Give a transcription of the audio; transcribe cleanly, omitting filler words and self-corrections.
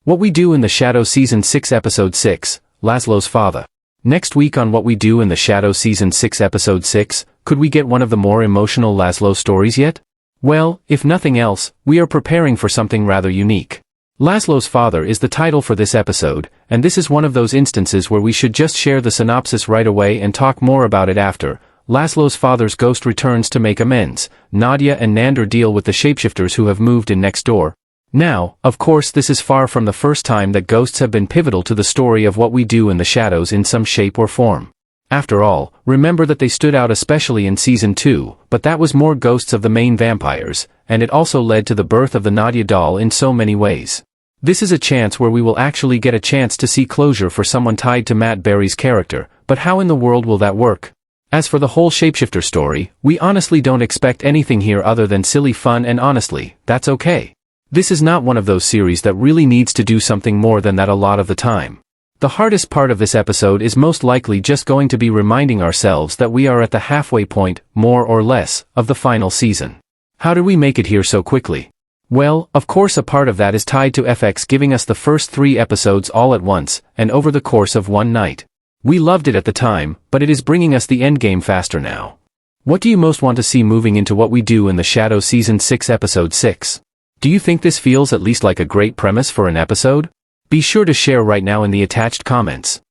What We Do in the Shadow Season 6 Episode 6, Laszlo's Father. Next week on What We Do in the Shadow Season 6 Episode 6, could we get one of the more emotional Laszlo stories yet? Well, if nothing else, we are preparing for something rather unique. Laszlo's Father is the title for this episode, and this is one of those instances where we should just share the synopsis right away and talk more about it after. Laszlo's father's ghost returns to make amends. Nadia and Nander deal with the shapeshifters who have moved in next door. Now, of course, this is far from the first time that ghosts have been pivotal to the story of What We Do in the Shadows in some shape or form. After all, remember that they stood out especially in Season 2, but that was more ghosts of the main vampires, and it also led to the birth of the Nadia doll in so many ways. This is a chance where we will actually get a chance to see closure for someone tied to Matt Berry's character, but how in the world will that work? As for the whole shapeshifter story, we honestly don't expect anything here other than silly fun, and honestly, that's okay. This is not one of those series that really needs to do something more than that a lot of the time. The hardest part of this episode is most likely just going to be reminding ourselves that we are at the halfway point, more or less, of the final season. How did we make it here so quickly? Well, of course a part of that is tied to FX giving us the first 3 episodes all at once, and over the course of one night. We loved it at the time, but it is bringing us the endgame faster now. What do you most want to see moving into What We Do in the Shadow Season 6 Episode 6? Do you think this feels at least like a great premise for an episode? Be sure to share right now in the attached comments.